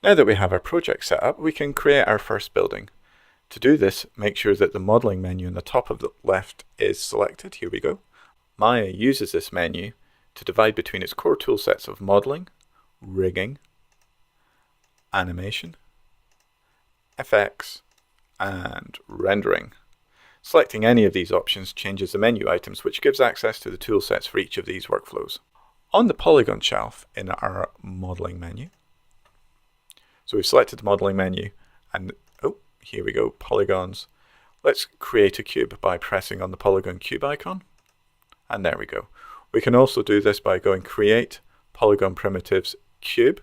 Now that we have our project set up, we can create our first building. To do this, make sure that the modeling menu in the top of the left is selected. Here we go. Maya uses this menu to divide between its core toolsets of modeling, rigging, animation, FX, and rendering. Selecting any of these options changes the menu items, which gives access to the toolsets for each of these workflows. On the polygon shelf in our modeling menu, so we've selected the modeling menu and here we go, polygons. Let's create a cube by pressing on the polygon cube icon. And there we go. We can also do this by going create polygon primitives cube.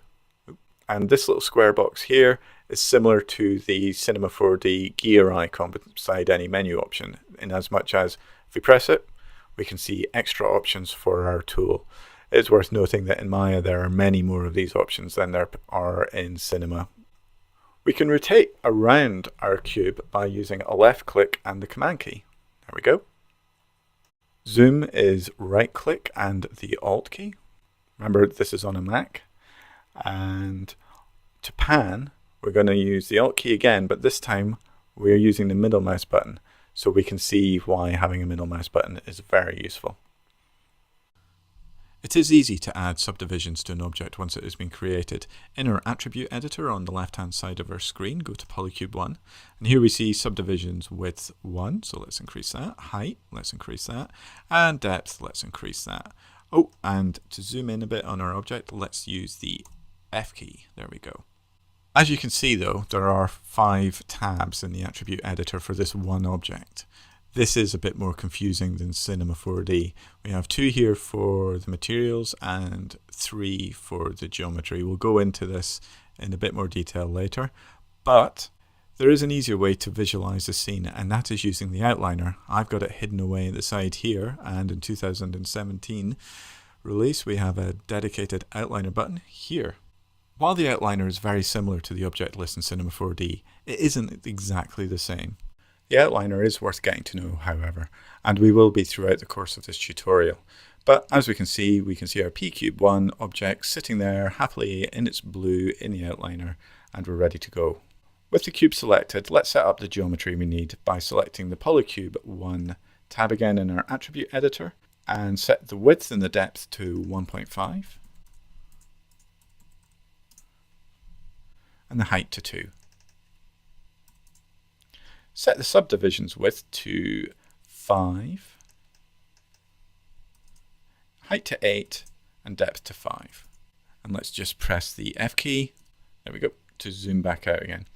And this little square box here is similar to the Cinema 4D gear icon beside any menu option, in as much as if we press it, we can see extra options for our tool. It's worth noting that in Maya there are many more of these options than there are in Cinema. We can rotate around our cube by using a left click and the command key. There we go. Zoom is right click and the Alt key. Remember, this is on a Mac. And to pan, we're going to use the Alt key again, but this time we're using the middle mouse button, so we can see why having a middle mouse button is very useful. It is easy to add subdivisions to an object once it has been created. In our attribute editor on the left hand side of our screen, go to Polycube 1, and here we see subdivisions width 1, so let's increase that, height, let's increase that, and depth, let's increase that. Oh, and to zoom in a bit on our object, let's use the F key, there we go. As you can see though, there are 5 tabs in the attribute editor for this one object. This is a bit more confusing than Cinema 4D. We have 2 here for the materials and 3 for the geometry. We'll go into this in a bit more detail later, but there is an easier way to visualize the scene, and that is using the outliner. I've got it hidden away at the side here, and in 2017 release we have a dedicated outliner button here. While the outliner is very similar to the object list in Cinema 4D, it isn't exactly the same. The outliner is worth getting to know, however, and we will be throughout the course of this tutorial. But as we can see our P-Cube1 object sitting there happily in its blue in the outliner, and we're ready to go. With the cube selected, let's set up the geometry we need by selecting the Polycube 1 tab again in our attribute editor, and set the width and the depth to 1.5, and the height to 2. Set the subdivisions width to 5, height to 8, and depth to 5. And let's just press the F key, there we go, to zoom back out again.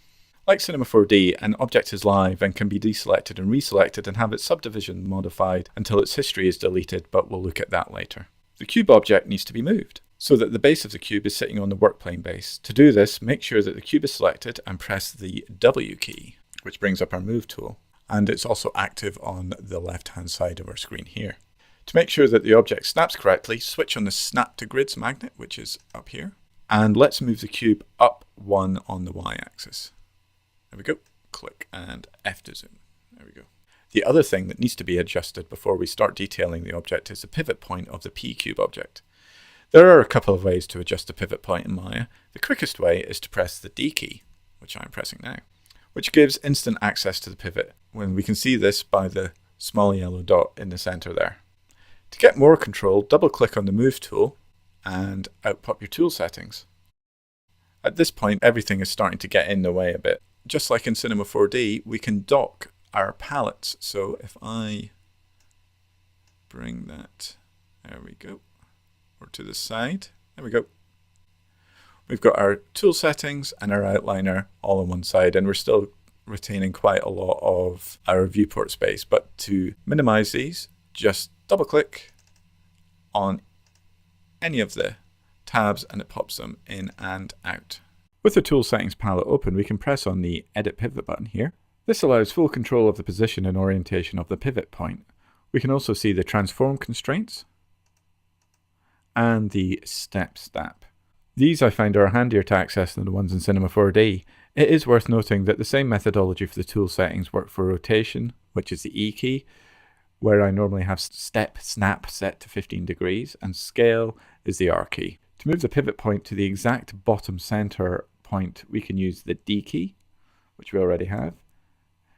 Like Cinema 4D, an object is live and can be deselected and reselected and have its subdivision modified until its history is deleted, but we'll look at that later. The cube object needs to be moved, so that the base of the cube is sitting on the workplane base. To do this, make sure that the cube is selected and press the W key, which brings up our move tool, and it's also active on the left hand side of our screen here. To make sure that the object snaps correctly, switch on the snap to grids magnet, which is up here, and let's move the cube up 1 on the y-axis. There we go, click and F to zoom, there we go. The other thing that needs to be adjusted before we start detailing the object is the pivot point of the P-cube object. There are a couple of ways to adjust the pivot point in Maya. The quickest way is to press the D key, which I'm pressing now, which gives instant access to the pivot, when we can see this by the small yellow dot in the center there. To get more control, double click on the move tool and out pop your tool settings. At this point, everything is starting to get in the way a bit. Just like in Cinema 4D, we can dock our palettes. So if I bring that, there we go, or to the side, there we go. We've got our tool settings and our outliner all on one side, and we're still retaining quite a lot of our viewport space. But to minimize these, just double click on any of the tabs and it pops them in and out. With the tool settings palette open, we can press on the edit pivot button here. This allows full control of the position and orientation of the pivot point. We can also see the transform constraints and the step snap. These I find are handier to access than the ones in Cinema 4D. It is worth noting that the same methodology for the tool settings work for rotation, which is the E key, where I normally have step snap set to 15 degrees, and scale is the R key. To move the pivot point to the exact bottom center point, we can use the D key, which we already have.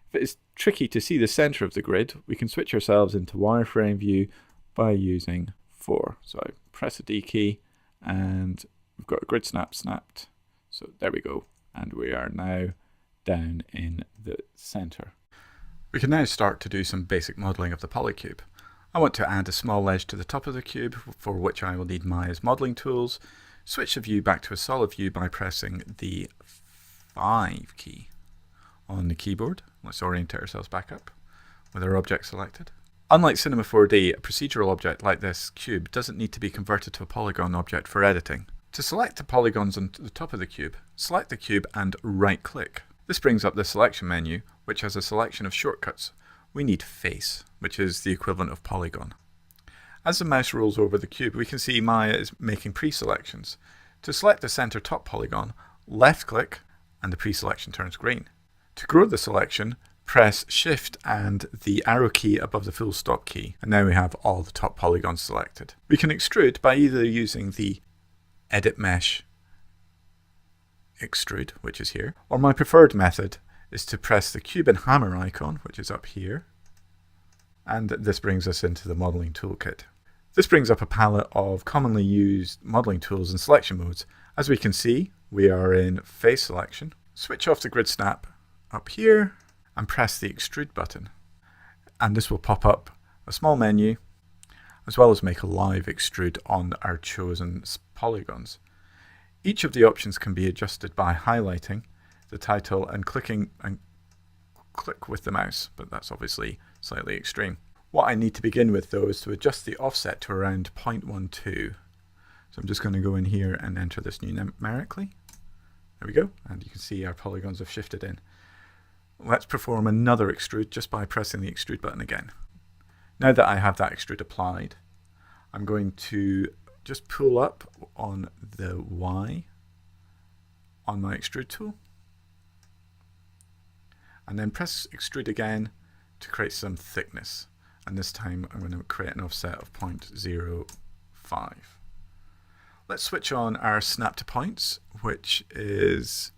If it's tricky to see the center of the grid, we can switch ourselves into wireframe view by using 4. So I press the D key and we've got a grid snap snapped. So there we go. And we are now down in the center. We can now start to do some basic modeling of the polycube. I want to add a small edge to the top of the cube, for which I will need Maya's modeling tools. Switch the view back to a solid view by pressing the 5 key on the keyboard. Let's orientate ourselves back up with our object selected. Unlike Cinema 4D, a procedural object like this cube doesn't need to be converted to a polygon object for editing. To select the polygons on the top of the cube, select the cube and right-click. This brings up the selection menu, which has a selection of shortcuts. We need face, which is the equivalent of polygon. As the mouse rolls over the cube, we can see Maya is making pre-selections. To select the center top polygon, left-click and the pre-selection turns green. To grow the selection, press Shift and the arrow key above the full stop key, and now we have all the top polygons selected. We can extrude by either using the Edit Mesh Extrude, which is here, or my preferred method is to press the cube and hammer icon, which is up here, and this brings us into the modeling toolkit. This brings up a palette of commonly used modeling tools and selection modes. As we can see, we are in face selection. Switch off the grid snap up here and press the extrude button, and this will pop up a small menu as well as make a live extrude on our chosen polygons. Each of the options can be adjusted by highlighting the title and clicking and click with the mouse, but that's obviously slightly extreme. What I need to begin with though is to adjust the offset to around 0.12. So I'm just going to go in here and enter this numerically. There we go, and you can see our polygons have shifted in. Let's perform another extrude just by pressing the extrude button again. Now that I have that extrude applied, I'm going to just pull up on the Y on my extrude tool and then press extrude again to create some thickness, and this time I'm going to create an offset of 0.05. Let's switch on our snap to points, which is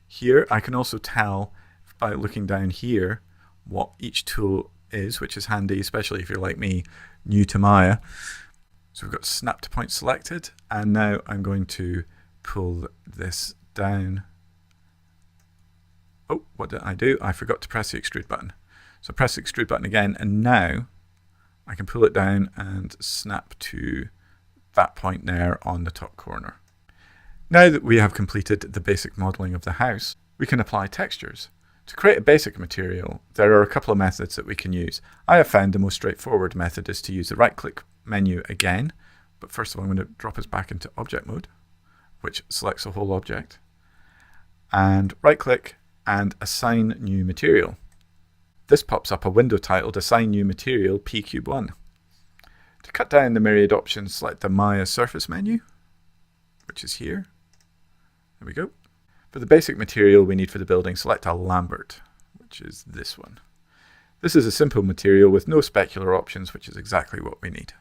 here. I can also tell by looking down here what each tool is, which is handy, especially if you're like me, new to Maya. So we've got snap to point selected, and now I'm going to pull this down. Oh, what did I do? I forgot to press the extrude button. So press the extrude button again, and now I can pull it down and snap to that point there on the top corner. Now that we have completed the basic modeling of the house, we can apply textures. To create a basic material, there are a couple of methods that we can use. I have found the most straightforward method is to use the right-click menu again, but first of all I'm going to drop us back into object mode, which selects the whole object, and right-click and assign new material. This pops up a window titled Assign New Material PCube1. To cut down the myriad options, select the Maya surface menu, which is here. There we go. For the basic material we need for the building, select a Lambert, which is this one. This is a simple material with no specular options, which is exactly what we need.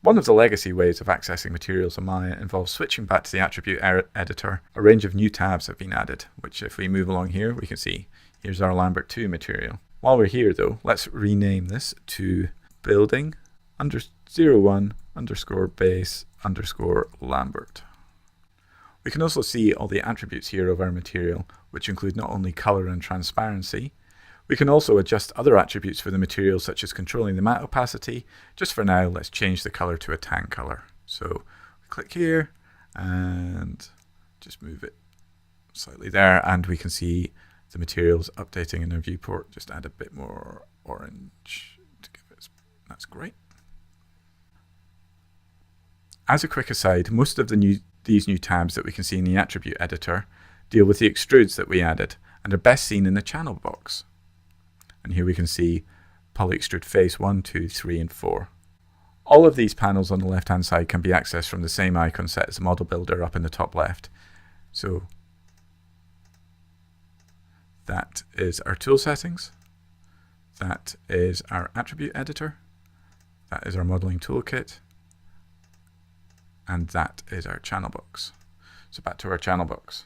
One of the legacy ways of accessing materials in Maya involves switching back to the attribute editor. A range of new tabs have been added, which if we move along here, we can see here's our Lambert 2 material. While we're here though, let's rename this to building _01 _ base _ Lambert. We can also see all the attributes here of our material, which include not only color and transparency. We can also adjust other attributes for the material, such as controlling the matte opacity. Just for now, let's change the color to a tan color. So click here and just move it slightly there, and we can see the materials updating in our viewport. Just add a bit more orange to give it, that's great. As a quick aside, most of these new tabs that we can see in the attribute editor deal with the extrudes that we added and are best seen in the channel box. And here we can see poly extrude face 1, 2, 3 and 4. All of these panels on the left hand side can be accessed from the same icon set as the model builder up in the top left. So that is our tool settings, that is our attribute editor, that is our modeling toolkit, and that is our channel box. So back to our channel box.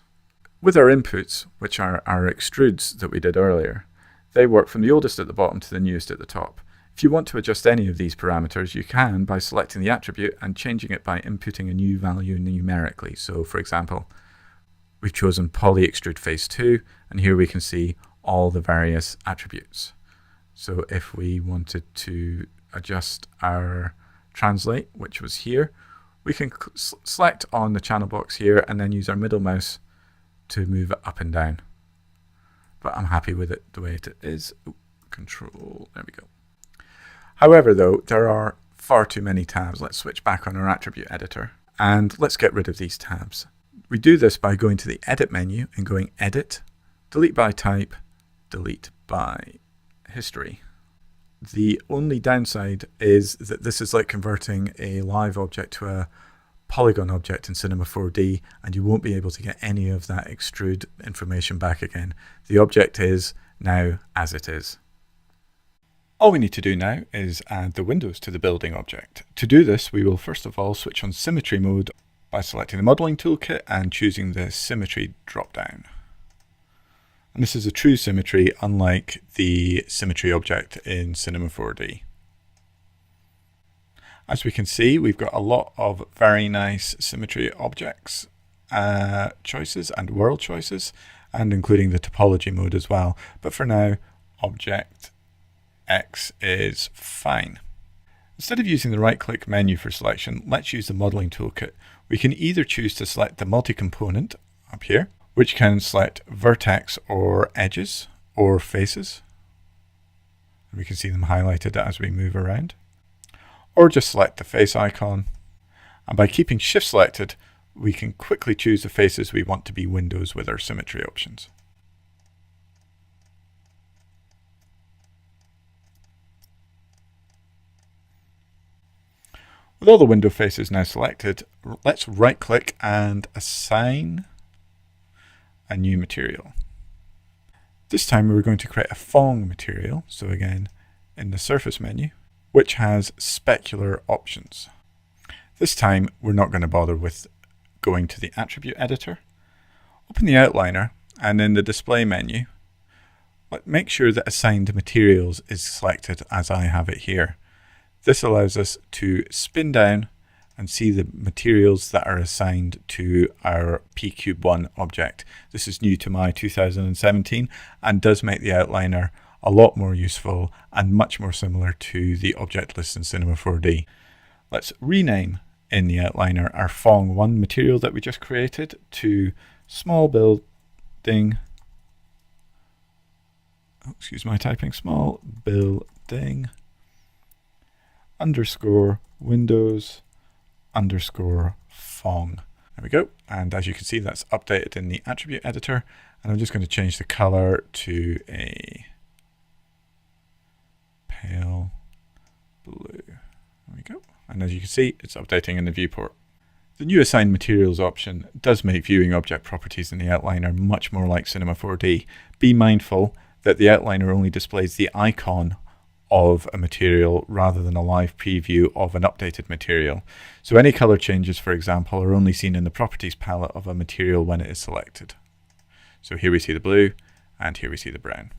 With our inputs, which are our extrudes that we did earlier, they work from the oldest at the bottom to the newest at the top. If you want to adjust any of these parameters, you can by selecting the attribute and changing it by inputting a new value numerically. So for example, we've chosen poly extrude face 2, and here we can see all the various attributes. So if we wanted to adjust our translate, which was here, we can select on the channel box here and then use our middle mouse to move it up and down. But I'm happy with it the way it is. Control, there we go. However though, there are far too many tabs. Let's switch back on our attribute editor and let's get rid of these tabs. We do this by going to the edit menu and going edit, delete by type, delete by history. The only downside is that this is like converting a live object to a polygon object in Cinema 4D, and you won't be able to get any of that extrude information back again. The object is now as it is. All we need to do now is add the windows to the building object. To do this, we will first of all switch on symmetry mode by selecting the modeling toolkit and choosing the symmetry drop-down. And this is a true symmetry, unlike the symmetry object in Cinema 4D. As we can see, we've got a lot of very nice symmetry objects choices and world choices, and including the topology mode as well. But for now, object X is fine. Instead of using the right-click menu for selection, let's use the modeling toolkit. We can either choose to select the multi-component up here, which can select vertex or edges or faces. And we can see them highlighted as we move around. Or just select the face icon. And by keeping shift selected, we can quickly choose the faces we want to be windows with our symmetry options. With all the window faces now selected, let's right click and assign a new material. This time we're going to create a Phong material, so again in the surface menu, which has specular options. This time we're not going to bother with going to the attribute editor. Open the outliner and in the display menu, make sure that assigned materials is selected as I have it here. This allows us to spin down and see the materials that are assigned to our P-Cube1 object. This is new to Maya 2017 and does make the outliner a lot more useful and much more similar to the object list in Cinema 4D. Let's rename in the outliner our Phong 1 material that we just created to small building, excuse my typing, small building underscore windows underscore Phong. There we go. And as you can see, that's updated in the attribute editor. And I'm just going to change the color to a pale blue. There we go. And as you can see, it's updating in the viewport. The new Assign Materials option does make viewing object properties in the outliner much more like Cinema 4D. Be mindful that the outliner only displays the icon of a material rather than a live preview of an updated material. So any color changes, for example, are only seen in the properties palette of a material when it is selected. So here we see the blue and here we see the brown.